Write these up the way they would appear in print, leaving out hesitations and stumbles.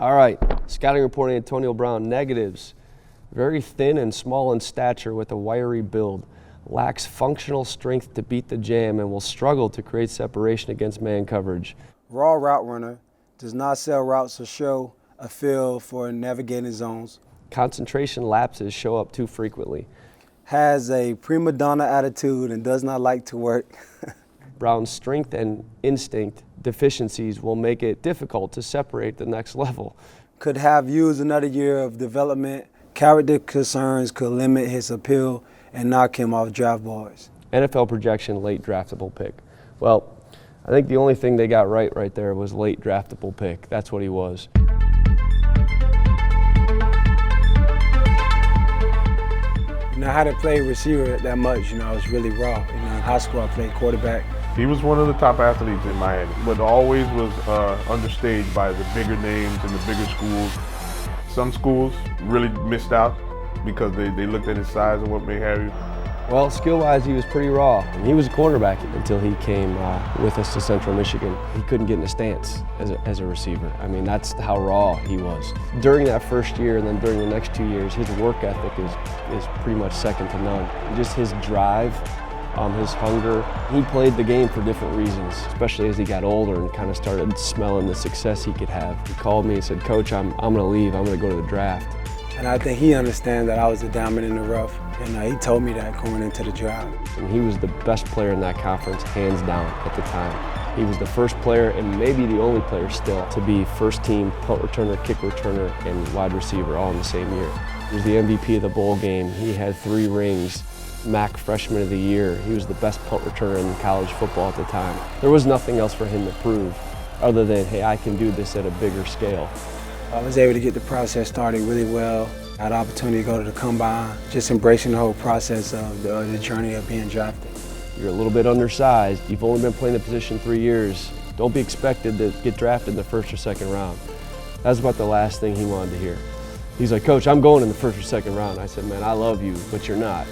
All right, scouting reporting Antonio Brown, negatives. Very thin and small in stature with a wiry build. Lacks functional strength to beat the jam and will struggle to create separation against man coverage. Raw route runner, does not sell routes or show a feel for navigating zones. Concentration lapses show up too frequently. Has a prima donna attitude and does not like to work. Brown's strength and instinct deficiencies will make it difficult to separate the next level. Could have used another year of development. Character concerns could limit his appeal and knock him off draft boards. NFL projection, late draftable pick. Well, I think the only thing they got right there was late draftable pick. That's what he was. I hadn't played receiver that much. I was really raw. In high school, I played quarterback. He was one of the top athletes in Miami, but always was understaged by the bigger names and the bigger schools. Some schools really missed out because they looked at his size and what may have you. Well, skill-wise, he was pretty raw. And he was a cornerback until he came with us to Central Michigan. He couldn't get in a stance as a receiver. I mean, that's how raw he was. During that first year and then during the next 2 years, his work ethic is pretty much second to none. Just his drive, his hunger. He played the game for different reasons, especially as he got older and kind of started smelling the success he could have. He called me and said, "Coach, I'm going to leave. I'm going to go to the draft." And I think he understands that I was a diamond in the rough. And he told me that going into the draft. And he was the best player in that conference, hands down, at the time. He was the first player, and maybe the only player still, to be first team punt returner, kick returner, and wide receiver all in the same year. He was the MVP of the bowl game. He had 3 rings. MAC Freshman of the Year. He was the best punt returner in college football at the time. There was nothing else for him to prove other than, hey, I can do this at a bigger scale. I was able to get the process started really well. I had the opportunity to go to the combine, just embracing the whole process of the journey of being drafted. You're a little bit undersized. You've only been playing the position 3 years. Don't be expected to get drafted in the first or second round. That's about the last thing he wanted to hear. He's like, "Coach, I'm going in the first or second round." I said, "Man, I love you, but you're not."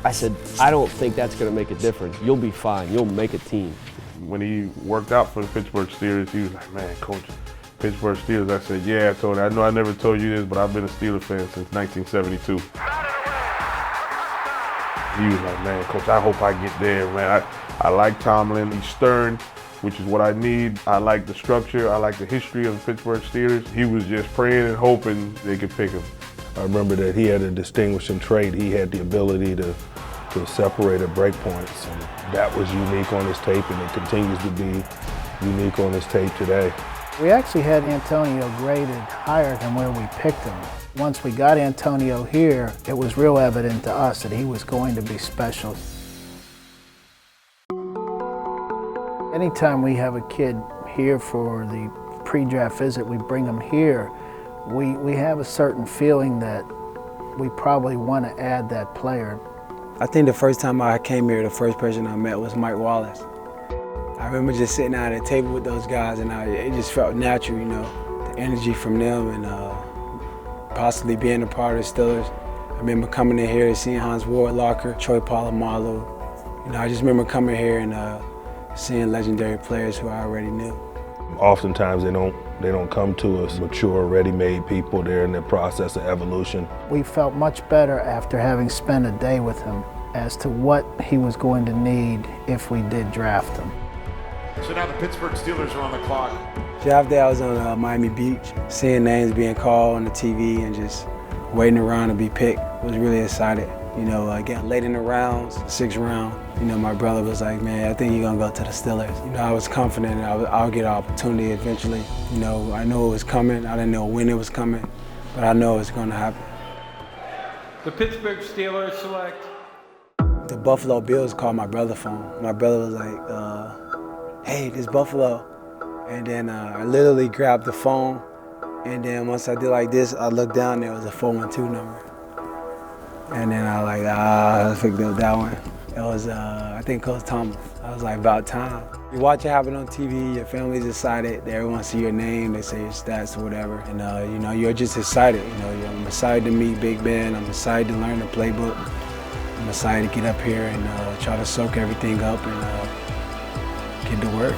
I said, "I don't think that's going to make a difference. You'll be fine. You'll make a team." When he worked out for the Pittsburgh Steelers, he was like, "Man, Coach, Pittsburgh Steelers." I said, "Yeah," I told him, "I know I never told you this, but I've been a Steelers fan since 1972. He was like, "Man, Coach, I hope I get there, man. I like Tomlin. He's stern, which is what I need. I like the structure. I like the history of the Pittsburgh Steelers." He was just praying and hoping they could pick him. I remember that he had a distinguishing trait. He had the ability to separate at break points, and that was unique on his tape, and it continues to be unique on his tape today. We actually had Antonio graded higher than where we picked him. Once we got Antonio here, it was real evident to us that he was going to be special. Anytime we have a kid here for the pre-draft visit, we bring them here, we have a certain feeling that we probably want to add that player. I think the first time I came here, the first person I met was Mike Wallace. I remember just sitting down at a table with those guys, and it just felt natural, the energy from them, and possibly being a part of the Steelers. I remember coming in here and seeing Hans Warlocker, Troy Polamalu. I just remember coming here and seeing legendary players who I already knew. Oftentimes they don't come to us mature, ready-made people. They're in the process of evolution. We felt much better after having spent a day with him as to what he was going to need if we did draft him. So now the Pittsburgh Steelers are on the clock. Draft day, I was on Miami Beach, seeing names being called on the TV and just waiting around to be picked. I was really excited. Getting late in the rounds, 6th round, my brother was like, "Man, I think you're gonna go to the Steelers." I was confident I'll get an opportunity eventually. I knew it was coming. I didn't know when it was coming, but I know it's gonna happen. The Pittsburgh Steelers select. The Buffalo Bills called my brother phone. My brother was like, "Hey, this Buffalo." And then I literally grabbed the phone, and then once I did like this, I looked down, there was a 412 number. And then I picked up that one. It was, I think, Coach Tomlin. I was like, about time. You watch it happen on TV, your family's excited, everyone see your name, they say your stats or whatever, and you're just excited. I'm excited to meet Big Ben, I'm excited to learn the playbook, I'm excited to get up here and try to soak everything up and get to work.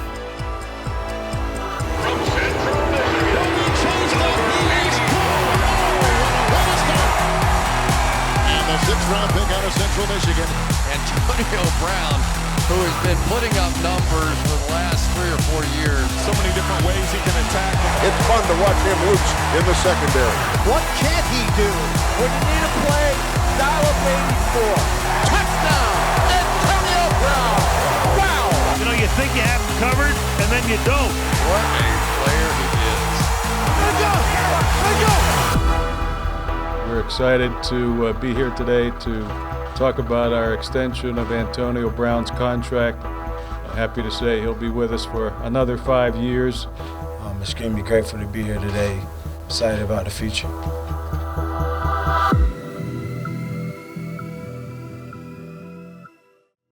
From Central Michigan, a 6th-round pick out of Central Michigan. Antonio Brown, who has been putting up numbers for the last 3 or 4 years. So many different ways he can attack. It's fun to watch him loose in the secondary. What can't he do? When you need a play, dial up 84. Touchdown, Antonio Brown. Wow. You know, you think you have him covered, and then you don't. What a player he is. Let's go! Let's go! We're excited to be here today to talk about our extension of Antonio Brown's contract. I'm happy to say he'll be with us for another 5 years. I'm extremely grateful to be here today. Excited about the future.